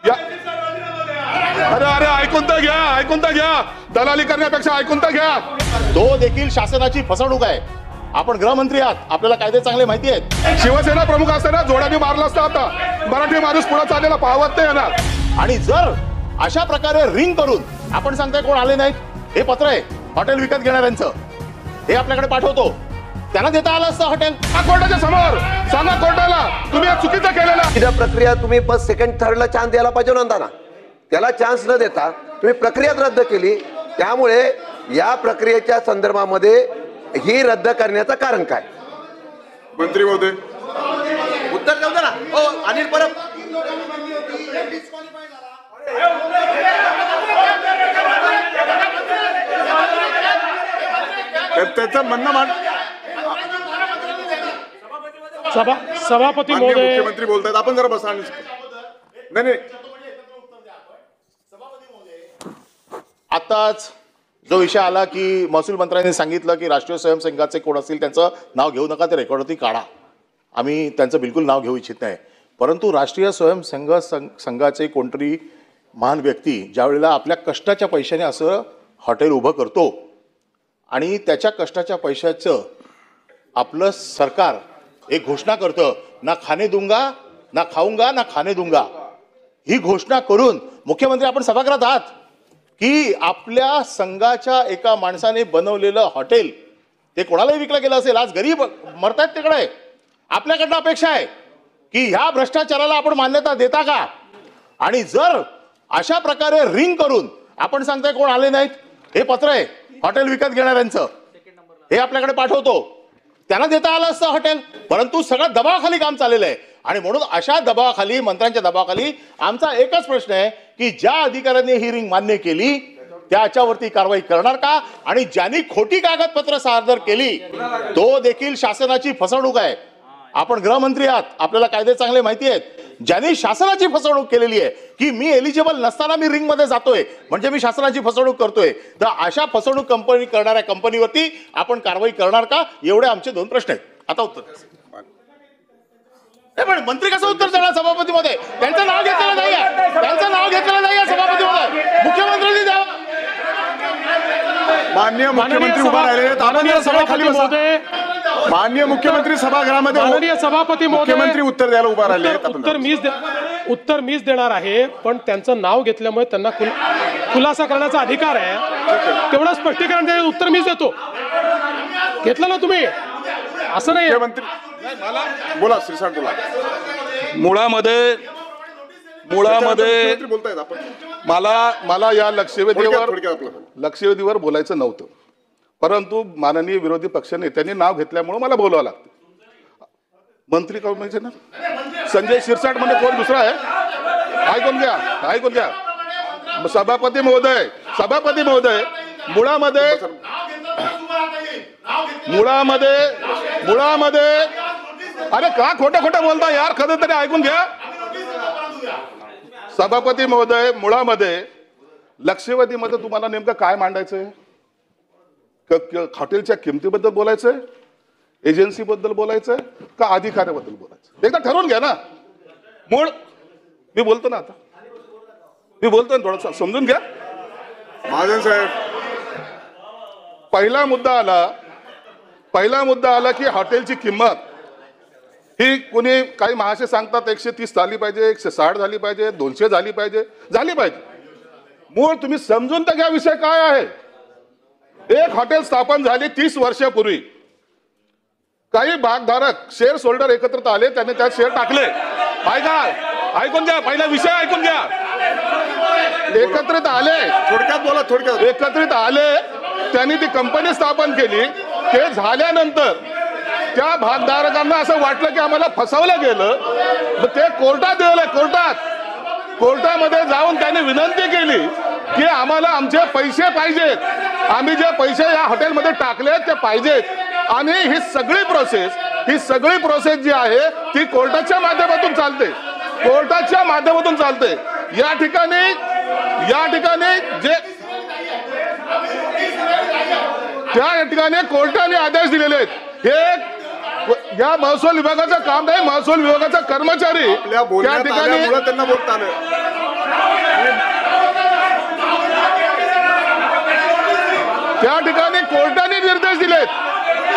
अरे अरे ऐकून तर घ्या, दलाली करण्यापेक्षा ऐकून तर घ्या. तो देखील शासनाची फसवणूक आहे. आपण गृहमंत्री आहात, आपल्याला कायदे चांगले माहिती आहेत. शिवसेना प्रमुख असताना जोड्याने मारला असता. आता मराठी माणूस पुढे चाललेला पाहत नाही येणार. आणि जर अशा प्रकारे रिंग करून आपण सांगताय कोण आले नाहीत, हे पत्र आहे हॉटेल विकत घेणाऱ्यांचं, हे आपल्याकडे पाठवतो. त्यांना देता आलं असतं हॉटेल. कोर्टाच्या समोर सांगा कोर्टाला तुम्ही चुकीचं केलेलं. प्रक्रिया तुम्ही फर्स्ट सेकंड थर्डला चान्स द्यायला पाहिजे नव्हता ना. त्याला चान्स न देता तुम्ही प्रक्रियाच रद्द केली. त्यामुळे या प्रक्रियेच्या संदर्भामध्ये ही रद्द करण्याचं कारण काय? मंत्री महोदय उत्तर देऊ ना. अनिल परब त्याचं म्हणणं सभापती महोदय, मुख्यमंत्री बोलतायत, आपण जरा बसा. नाही आताच जो विषय आला की महसूल मंत्र्यांनी सांगितलं की राष्ट्रीय स्वयंसेवकाचे कोण असतील त्यांचं नाव घेऊ नका, ते रेकॉर्डवरती काढा. आम्ही त्यांचं बिलकुल नाव घेऊ इच्छित नाही. परंतु राष्ट्रीय स्वयंसेवक संघाचे कोणतरी महान व्यक्ती ज्या वेळेला आपल्या कष्टाच्या पैशाने असं हॉटेल उभं करतो आणि त्याच्या कष्टाच्या पैशाचं आपलं सरकार एक घोषणा करतं, ना खाने दूंगा ना खाऊंगा ना खाने दूंगा, ही घोषणा करून मुख्यमंत्री आपण सभागृहात आहात की आपल्या संघाच्या एका माणसाने बनवलेलं हॉटेल ते कोणालाही विकलं गेलं असेल. आज गरीब मरतायत तिकडे. आपल्याकडनं अपेक्षा आहे की ह्या भ्रष्टाचाराला आपण मान्यता देता का? आणि जर अशा प्रकारे रिंग करून आपण सांगताय कोण आले नाहीत, हे पत्र आहे हॉटेल विकत घेणाऱ्यांचं, हे आपल्याकडे पाठवतो. त्यांना देता आलं असतं हॉटेल. परंतु सगळं दबावाखाली काम चाललेलं आहे. आणि म्हणून अशा दबावाखाली, मंत्र्यांच्या दबावाखाली आमचा एकच प्रश्न आहे की ज्या अधिकाऱ्यांनी ही रिंग मान्य केली त्याच्यावरती कारवाई करणार का? आणि ज्यांनी खोटी कागदपत्र सादर केली तो देखील शासनाची फसवणूक आहे. आपण गृहमंत्री आहात, आपल्याला कायदे चांगले माहिती आहेत. ज्यांनी शासनाची फसवणूक केलेली आहे की मी एलिजिबल नसताना मी रिंग मध्ये जातोय म्हणजे मी शासनाची फसवणूक करतोय, तर अशा फसवणूक कंपनी करणाऱ्या कंपनीवरती आपण कारवाई करणार का? एवढे आमचे दोन प्रश्न आहेत. आता उत्तर पण मंत्री कसं उत्तर देणार सभापतीमध्ये? त्यांचं नाव घेतलेलं नाहीये, त्यांचं नाव घेतलेलं नाहीये सभापतीमध्ये. मुख्यमंत्र्यांनी द्यावं. माननीय मुख्यमंत्री उभा राहिले. माननीय मुख्यमंत्री सभागृहामध्ये माननीय सभापती महोदय, मुख्यमंत्री उत्तर द्यायला उभा राहिले. उत्तर मीच देणार आहे, पण त्यांचं नाव घेतल्यामुळे त्यांना खुलासा करण्याचा अधिकार आहे. तेवढं स्पष्टीकरण द्यायचं उत्तर मीच देतो. घेतलं ना तुम्ही? असं नाही. बोला श्रीसाठ बोला. मुळामध्ये बोलतायत आपण. मला या लक्षवेधीवर बोलायचं नव्हतं, परंतु माननीय विरोधी पक्ष नेत्यांनी नाव घेतल्यामुळे मला बोलावं लागतं. मंत्री कोण म्हणजे ना संजय शिरसाट म्हणजे कोण दुसरा आहे? ऐकून घ्या. सभापती महोदय मुळामध्ये अरे का खोटं बोलता यार, खरं तरी ऐकून घ्या. सभापती महोदय, मुळामध्ये लक्षवेधीमध्ये तुम्हाला नेमकं काय मांडायचंय? हॉटेलच्या किमतीबद्दल बोलायचंय, एजन्सीबद्दल बोलायचंय का अधिकाऱ्याबद्दल बोलायचं? एकदा ठरवून घ्या ना. मी बोलतो ना थोडं समजून घ्या. महाजन साहेब, पहिला मुद्दा आला की हॉटेलची किंमत ही कोणी काही महाशय सांगतात 130 झाली पाहिजे, 160 झाली पाहिजे, 200 झाली पाहिजे. मूळ तुम्ही समजून तर घ्या विषय काय आहे. एक हॉटेल स्थापन झाली 30 वर्षापूर्वी. काही भागधारक शेअर होल्डर एकत्रित आले, त्यांनी त्यात शेअर टाकले. ऐकून घ्या, पहिला विषय ऐकून घ्या. एकत्रित आले, त्यांनी ती कंपनी स्थापन केली. ते झाल्यानंतर त्या भागधारकांना असं वाटलं की आम्हाला फसवलं गेलं, मग ते कोर्टात गेले. कोर्टामध्ये जाऊन त्यांनी विनंती केली की आम्हाला आमचे पैसे पाहिजेत, आम्ही जे पैसे या हॉटेलमध्ये टाकले ते पाहिजेत. आणि ही सगळी प्रोसेस जी आहे ती कोर्टाच्या माध्यमातून चालते. या ठिकाणी त्या ठिकाणी कोर्टाने आदेश दिलेले आहेत. हे या महसूल विभागाचं काम नाही, महसूल विभागाचा कर्मचारी त्या ठिकाणी त्यांना बोलता आलं. त्या ठिकाणी कोर्टाने निर्देश दिलेत.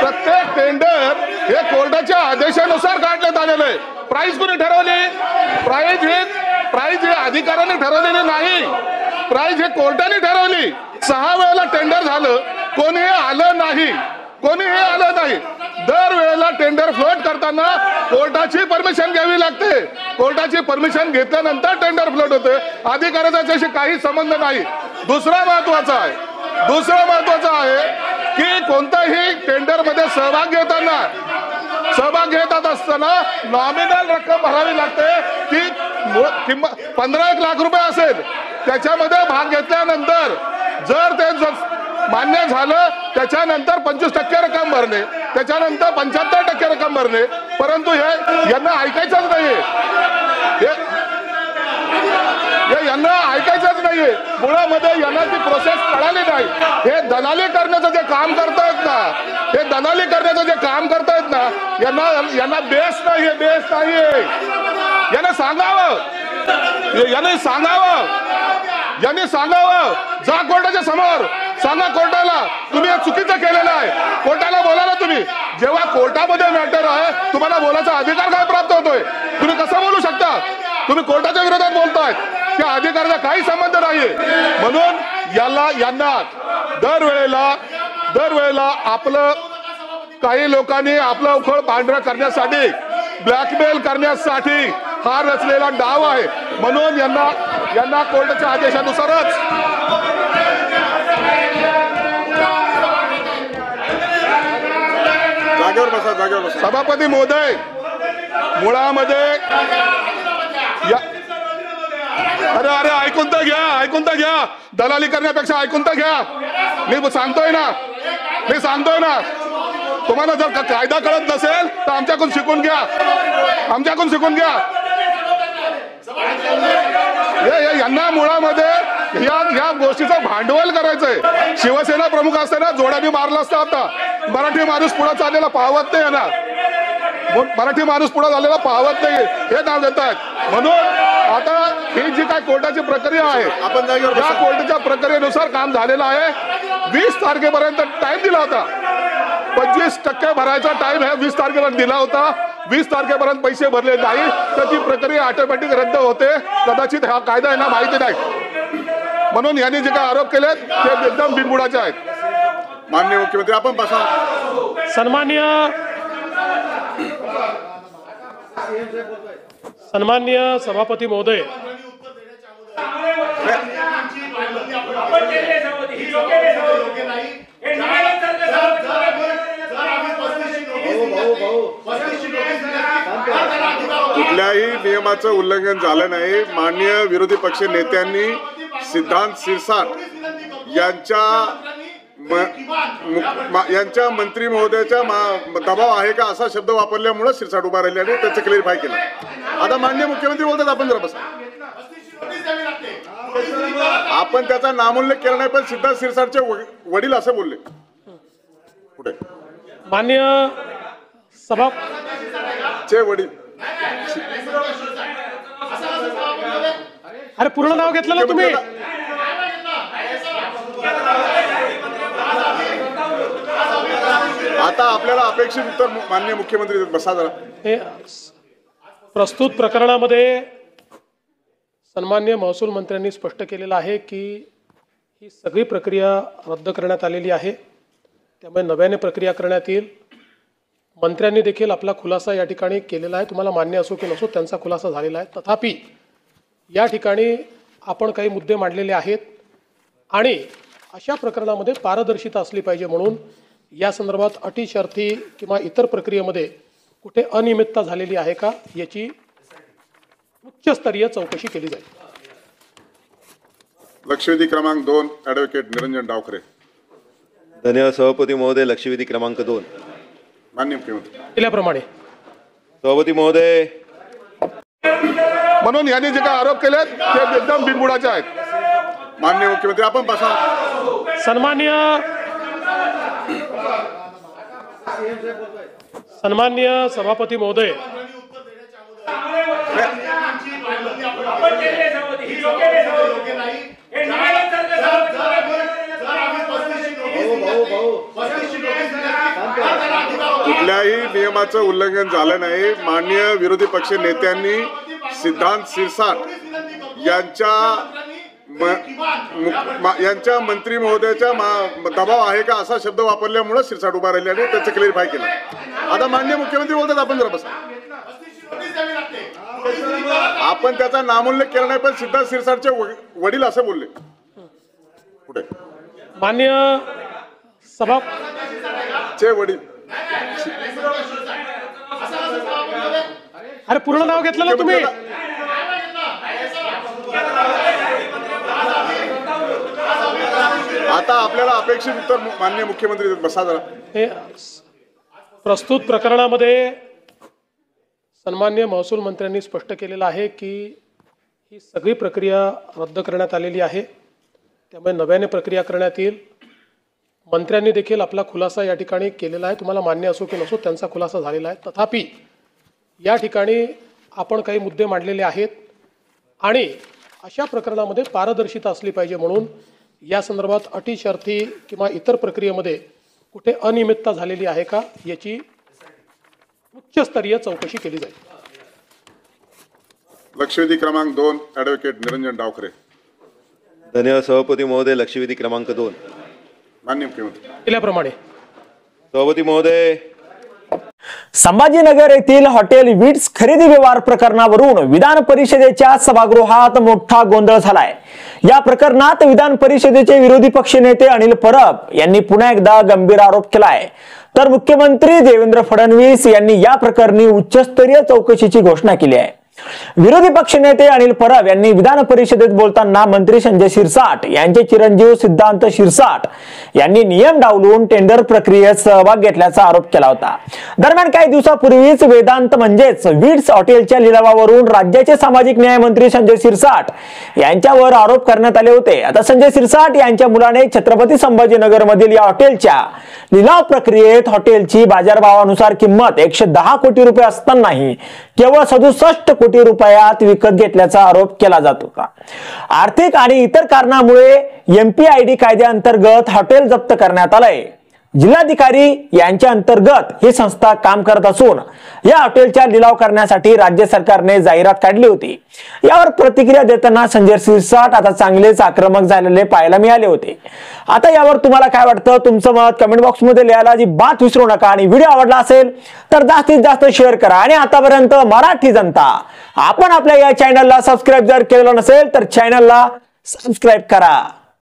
प्रत्येक टेंडर हे कोर्टाच्या आदेशानुसार काढण्यात आलेलं आहे. प्राइस कोणी ठरवली? प्राइस हे अधिकाऱ्याने ठरवलेली नाही. प्राइस हे कोर्टाने ठरवली. 6 वेळेला टेंडर झालं, कोणीही आलं नाही. दरवेळेला टेंडर फ्लोट करताना कोर्टाची परमिशन घ्यावी लागते. कोर्टाची परमिशन घेतल्यानंतर टेंडर फ्लोट होते. अधिकाऱ्याचा त्याच्याशी काही संबंध नाही. दुसरा महत्वाचा आहे की कोणत्याही टेंडर मध्ये सहभाग घेत असताना नॉमिनल रक्कम भरावी लागते. ती किंमत 15 लाख रुपये असेल. त्याच्यामध्ये भाग घेतल्यानंतर जर ते मान्य झालं त्याच्यानंतर 25% रक्कम भरणे, त्याच्यानंतर 75% रक्कम भरणे. परंतु हे यांना ऐकायचंच नाहीये. मुळामध्ये यांना ती प्रोसेस कळाली नाही. हे दलाली करण्याचं जे काम करतायत ना, यांना बेस नाहीये. यांनी सांगावं. जा कोर्टाच्या समोर सांगा कोर्टाला तुम्ही हे चुकीचं केलेलं आहे. कोर्टाला बोला ना तुम्ही. जेव्हा कोर्टामध्ये मॅटर आहे तुम्हाला बोलायचा अधिकार काय प्राप्त होतोय? तुम्ही कसं बोलू शकता? तुम्ही कोर्टाच्या विरोधात बोलताय. त्या अधिकाराचा काही संबंध नाहीये. म्हणून यांना दरवेळेला आपलं काही लोकांनी आपलं उखळ पांढरं करण्यासाठी, ब्लॅकमेल करण्यासाठी हा रचलेला डाव आहे. म्हणून यांना कोर्टाच्या आदेशानुसारच जागेवर बसा. सभापती महोदय, मुळामध्ये अरे ऐकून तर घ्या. दलाली करण्यापेक्षा ऐकून तर घ्या. मी सांगतोय ना. तुम्हाला जर कायदा कळत नसेल तर आमच्याकडून शिकून घ्या. यांना मुळामध्ये या गोष्टीचं भांडवल करायचंय. शिवसेना प्रमुख असताना जोड्याने मारला असता. आता मराठी माणूस पुढे चाललेला पाहत नाही यांना. हे नाव देत आहेत. म्हणून आता ही जी काय कोर्टाची प्रक्रिया आहे, या कोर्टाच्या प्रक्रियेनुसार काम झालेलं आहे. 20 तारखेपर्यंत टाइम दिला होता. 25% भरायचा टाइम 20 तारखेपर्यंत दिला होता. 20 तारखेपर्यंत पैसे भरले नाही तर ती प्रक्रिया ऑटोमॅटिक रद्द होते. कदाचित हा कायदा यांना माहिती नाही. म्हणून यांनी जे काय आरोप केले ते एकदम बिनबुडाचे आहेत. माननीय मुख्यमंत्री आपण बसा. सन्मान्य सभापती महोदय, कुठल्याही नियमाचं उल्लंघन झालं नाही. माननीय विरोधी पक्ष नेत्यांनी सिद्धांत शिरसाट यांच्या मंत्री महोदयाचा दबाव आहे का असा शब्द वापरल्यामुळे शिरसाट उभा राहिले आणि त्याचं क्लिअरिफाय केलं. आता माननीय मुख्यमंत्री बोलतात, आपण जरा बसा. आपण त्याचा नामोल्लेख केला नाही, पण सिद्धांत शिरसाटचे वडील असं बोलले. कुठे माननीय सभा चे वडील? अरे पूर्ण नाव घेतलं ना तुम्ही. आता आपल्याला अपेक्षित उत्तर माननीय मुख्यमंत्री बसा जरा. हे प्रस्तुत प्रकरणामध्ये सन्मान्य महसूल मंत्र्यांनी स्पष्ट केलेलं आहे की ही सगळी प्रक्रिया रद्द करण्यात आलेली आहे. त्यामुळे नव्याने प्रक्रिया करण्यात येईल. मंत्र्यांनी देखील आपला खुलासा या ठिकाणी केलेला आहे. तुम्हाला मान्य असो की नसो त्यांचा खुलासा झालेला आहे. तथापि या ठिकाणी आपण काही मुद्दे मांडलेले आहेत आणि अशा प्रकरणामध्ये पारदर्शिता असली पाहिजे. म्हणून या संदर्भात अटी शर्ती किंवा इतर प्रक्रियेमध्ये कुठे अनियमितता झालेली आहे का याची उच्चस्तरीय चौकशी केली जाईल. लक्षवेधी क्रमांक 2 ॲडव्होकेट निरंजन डावखरे. धन्यवाद सभापती महोदय. लक्षवेधी क्रमांक 2. माननीय मुख्यमंत्री केल्याप्रमाणे सभापती महोदय, म्हणून यांनी जे काय आरोप केले ते एकदम बिनबुडाचे आहेत. माननीय मुख्यमंत्री आपण बसा. सन्मान्य सभापती महोदय, नियमाचं उल्लंघन झालं नाही. माननीय विरोधी पक्ष नेत्यांनी सिद्धांत शिरसाट यांच्या मंत्री महोदयाच्या दबाव आहे का असा शब्द वापरल्यामुळे शिरसाट उभा राहिले आणि त्याचं क्लिअरिफाय केलं. आता माननीय मुख्यमंत्री बोलतात, आपण जरा बसा. आपण त्याचा नामोल्लेख केला नाही, पण सिद्धांत शिरसाटचे वडील असं बोलले. पुढे माननीय सभा चे वडील. अरे पूर्ण नाव घेतलं ना तुम्ही. आता आपल्याला अपेक्षित उत्तर माननीय मुख्यमंत्री देत. बसा जरा. हे प्रस्तुत प्रकरणामध्ये सन्माननीय महसूल मंत्र्यांनी स्पष्ट केलेलं आहे की ही सगळी प्रक्रिया रद्द करण्यात आलेली आहे. त्यामुळे नव्याने प्रक्रिया करण्यात येईल. मंत्र्यांनी देखील आपला खुलासा या ठिकाणी केलेला आहे. तुम्हाला मान्य असो की नसो त्यांचा खुलासा झालेला आहे. तथापि या ठिकाणी आपण काही मुद्दे मांडलेले आहेत आणि अशा प्रकरणामध्ये पारदर्शिता असली पाहिजे म्हणून या संदर्भात अटी शर्ती किंवा इतर प्रक्रियेमध्ये कुठे अनियमितता झालेली आहे का याची उच्चस्तरीय चौकशी केली जाईल. लक्षवेधी क्रमांक 2 ॲडव्होकेट निरंजन डावखरे. धन्यवाद सभापती महोदय. लक्षवेधी क्रमांक 2. माननीय मुख्यमंत्री केल्याप्रमाणे सभापती महोदय, संभाजीनगर येथील हॉटेल विट्स खरेदी व्यवहार प्रकरणावरून विधान परिषदेच्या सभागृहात मोठा गोंधळ झालाय. या प्रकरणात विधान परिषदेचे विरोधी पक्षनेते अनिल परब यांनी पुन्हा एकदा गंभीर आरोप केलाय. तर मुख्यमंत्री देवेंद्र फडणवीस यांनी या प्रकरणी उच्चस्तरीय चौकशीची घोषणा केली आहे. विरोधी पक्षनेते अनिल परब यांनी विधान परिषदेत बोलताना मंत्री संजय शिरसाट यांचे चिरंजीव सिद्धांत शिरसाट यांनी नियम डावलून टेंडर प्रक्रियेत सहभाग घेतल्याचा आरोप केला होता. दरम्यान काही दिवसापूर्वीच वेदांत म्हणजेच विट्स हॉटेलच्या लिलावावरून राज्याचे सामाजिक न्याय मंत्री संजय शिरसाट यांच्यावर आरोप करण्यात आले होते. आता संजय शिरसाट यांच्या मुलाने छत्रपती संभाजीनगर मधील या हॉटेलच्या लिलाव प्रक्रियेत हॉटेलची बाजारभावानुसार किंमत 110 कोटी रुपये असतानाही केवळ 67 कोटी रुपयात विकत घेतल्याचा आरोप केला जात होता. आर्थिक आणि इतर कारणामुळे MPID कायद्याअंतर्गत हॉटेल जप्त करण्यात आलंय. जिल्हाधिकारी यांच्या अंतर्गत ही संस्था काम करत असून या हॉटेलच्या लिलाव करण्यासाठी राज्य सरकारने जाहिरात काढली होती. यावर प्रतिक्रिया देताना संजय शिरसाट आता चांगलेच आक्रमक झालेले पाहायला मिळाले होते. आता यावर तुम्हाला काय वाटतं? तुमचं मत कमेंट बॉक्स मध्ये लिहायला अजिबात विसरू नका आणि व्हिडिओ आवडला असेल तर जास्तीत जास्त शेअर करा. आणि आतापर्यंत मराठी जनता आपण आपल्या या चॅनलला सबस्क्राईब जर केलेलं नसेल तर चॅनलला सबस्क्राईब करा.